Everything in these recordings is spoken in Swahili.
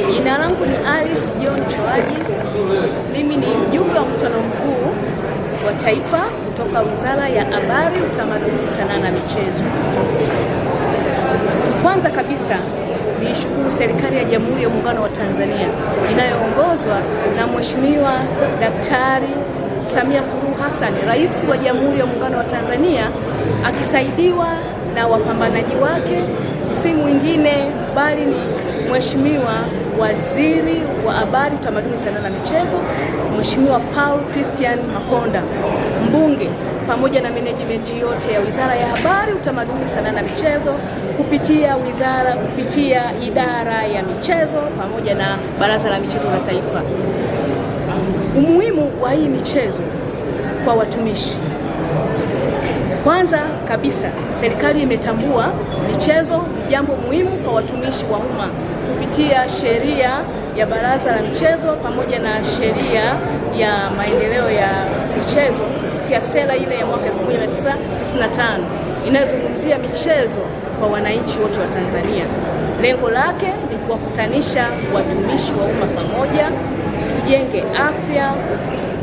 Jina langu ni Alice John Choaji. Mimi ni mjumbe wa mkutano mkuu wa taifa kutoka Wizara ya Habari, Utamaduni, Sanaa na Michezo. Kwanza kabisa niishukuru serikali ya Jamhuri ya Muungano wa Tanzania inayoongozwa na Mheshimiwa Daktari Samia Suluhu Hassan, Rais wa Jamhuri ya Muungano wa Tanzania, akisaidiwa na wapambanaji wake, si mwingine bali ni Mheshimiwa Waziri wa Habari, Utamaduni, Sanaa na Michezo, Mheshimiwa Paul Christian Makonda, mbunge, pamoja na management yote ya Wizara ya Habari, Utamaduni, Sanaa na Michezo, kupitia idara ya michezo pamoja na Baraza la Michezo la Taifa. Umuhimu wa hii michezo kwa watumishi. Kwanza kabisa, serikali imetambua michezo ni jambo muhimu kwa watumishi wa umma kupitia sheria ya Baraza la Michezo pamoja na sheria ya maendeleo ya michezo kupitia sera ile ya mwaka 1995 inayozungumzia michezo kwa wananchi wote wa Tanzania. Lengo lake ni kuwakutanisha watumishi wa umma pamoja, tujenge afya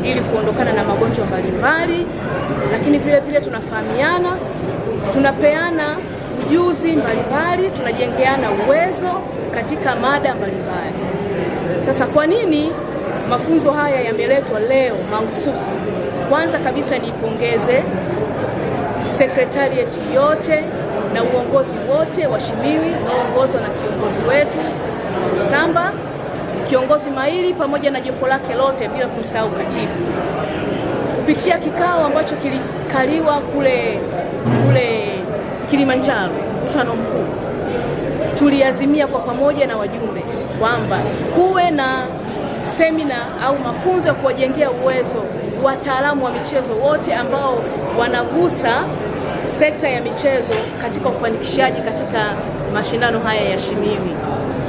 ili kuondokana na magonjwa mbalimbali, lakini vile vile tunafahamiana, tunapeana ujuzi mbalimbali, tunajengeana uwezo katika mada mbalimbali. Sasa kwa nini mafunzo haya yameletwa leo mahususi? Kwanza kabisa niipongeze sekretarieti yote na uongozi wote wa Shimiwi unaoongozwa na kiongozi wetu Rusamba, kiongozi mahiri pamoja na jopo lake lote, bila kumsahau katibu. Kupitia kikao ambacho kilikaliwa kule Kilimanjaro, mkutano mkuu, tuliazimia kwa pamoja na wajumbe kwamba kuwe na semina au mafunzo ya kuwajengea uwezo wataalamu wa michezo wote ambao wanagusa sekta ya michezo katika ufanikishaji katika mashindano haya ya Shimiwi,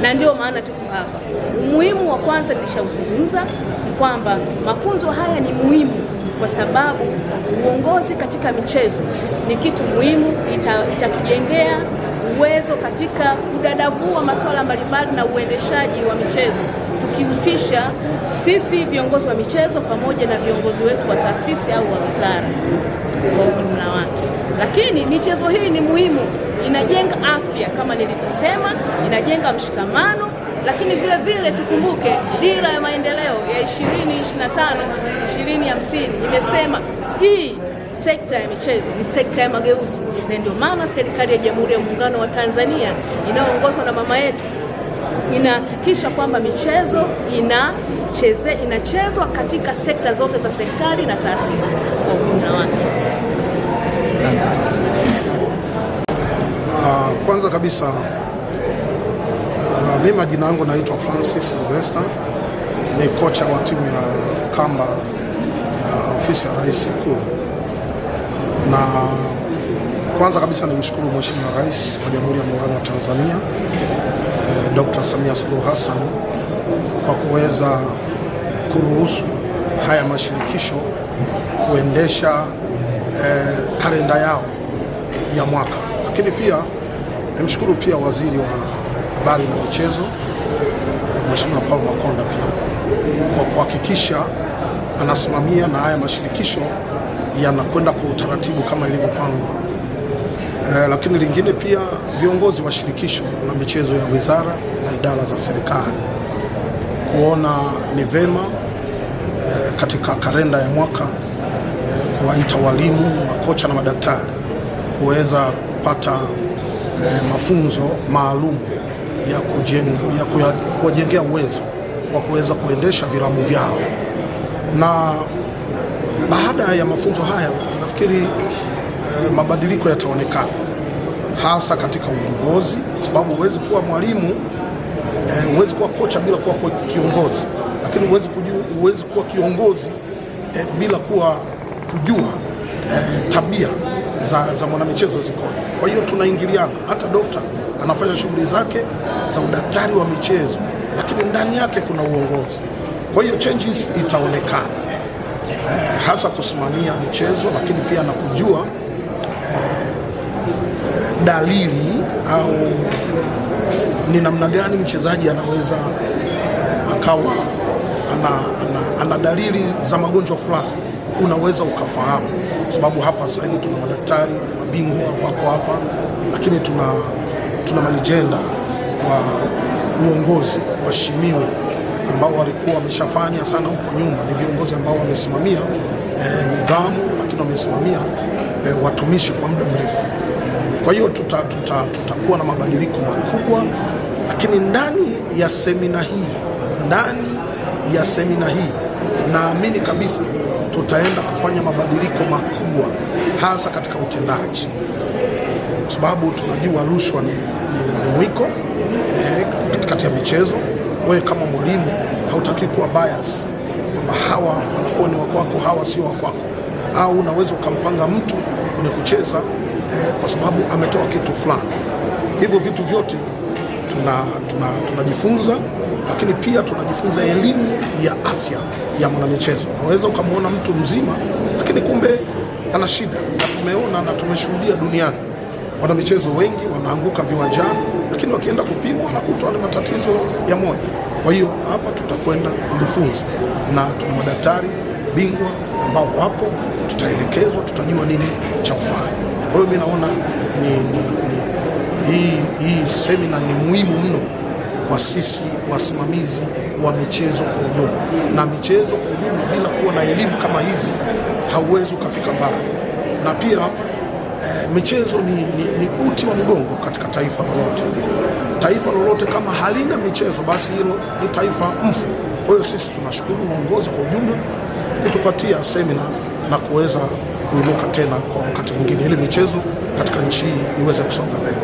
na ndio maana tuko hapa. Umuhimu wa kwanza nilishauzungumza kwamba mafunzo haya ni muhimu kwa sababu uongozi katika michezo ni kitu muhimu, itatujengea uwezo katika kudadavua masuala mbalimbali na uendeshaji wa michezo, tukihusisha sisi viongozi wa michezo pamoja na viongozi wetu wa taasisi au wa wizara kwa ujumla wake. Lakini michezo hii ni muhimu, inajenga afya kama nilivyosema, inajenga mshikamano, lakini vile vile tukumbuke dira ya maendeleo ya 2025 2050 imesema hii sekta ya michezo ni sekta ya mageuzi, na ndio maana serikali ya Jamhuri ya Muungano wa Tanzania inayoongozwa na mama yetu inahakikisha kwamba michezo inachezwa katika sekta zote za serikali na taasisi kwa ujumla wake. Kwanza kabisa mimi majina yangu naitwa Francis Sylvester, ni kocha wa timu ya kamba ya ofisi ya Rais Ikulu. Na kwanza kabisa nimshukuru Mheshimiwa Rais wa Jamhuri ya Muungano wa Tanzania Dr. Samia Suluhu Hassan kwa kuweza kuruhusu haya mashirikisho kuendesha kalenda yao ya mwaka. Lakini pia nimshukuru pia Waziri wa Habari na Michezo Mheshimiwa Paul Makonda pia kwa kuhakikisha anasimamia na haya mashirikisho yanakwenda kwa utaratibu kama ilivyopangwa. Lakini lingine pia viongozi wa shirikisho la michezo ya wizara na idara za serikali kuona ni vema katika kalenda ya mwaka kuwaita walimu, makocha na madaktari kuweza kupata mafunzo maalum ya kuwajengea uwezo wa kuweza kuendesha vilabu vyao. Na baada ya mafunzo haya nafikiri mabadiliko yataonekana, hasa katika uongozi, sababu huwezi kuwa mwalimu, huwezi kuwa kocha bila kuwa kiongozi, lakini huwezi kuwa kiongozi bila kujua tabia za mwanamichezo zikoje. Kwa hiyo tunaingiliana, hata dokta anafanya shughuli zake za udaktari wa michezo, lakini ndani yake kuna uongozi. Kwa hiyo changes itaonekana, hasa kusimamia michezo, lakini pia na kujua dalili au ni namna gani mchezaji anaweza akawa ana dalili za magonjwa fulani, unaweza ukafahamu, sababu hapa sasa hivi tuna madaktari mabingwa wako hapa, lakini tuna malijenda wa uongozi waheshimiwa ambao walikuwa wameshafanya sana huko nyuma. Ni viongozi ambao wamesimamia nidhamu, lakini wamesimamia watumishi kwa muda mrefu. Kwa hiyo tutakuwa na mabadiliko makubwa, lakini ndani ya semina hii naamini kabisa tutaenda kufanya mabadiliko makubwa, hasa katika utendaji, kwa sababu tunajua rushwa ni mwiko katikati ya michezo. Wewe kama mwalimu hautaki kuwa bias kwamba hawa wanakuwa ni wakwako, hawa sio wakwako, au unaweza ukampanga mtu kwenye kucheza kwa sababu ametoa kitu fulani. Hivyo vitu vyote tunajifunza, lakini pia tunajifunza elimu ya afya ya mwanamichezo. Unaweza ukamwona mtu mzima lakini kumbe ana shida, na tumeona na tumeshuhudia duniani wanamichezo wengi wanaanguka viwanjani, lakini wakienda kupimwa wanakutwa na matatizo ya moyo. Kwa hiyo hapa tutakwenda kujifunza, na tuna madaktari bingwa ambao wapo, tutaelekezwa, tutajua nini cha kufanya. Kwa hiyo mimi naona hii semina ni muhimu mno kwa sisi wasimamizi wa michezo kwa ujumla, na michezo kwa ujumla bila kuwa na elimu kama hizi hauwezi ukafika mbali. Na pia michezo ni uti wa mgongo katika taifa lolote. Taifa lolote kama halina michezo, basi hilo ni taifa mfu. Kwa hiyo sisi tunashukuru uongozi kwa ujumla kutupatia semina na kuweza kuinuka tena kwa wakati mwingine, ili michezo katika nchi hii iweze kusonga mbele.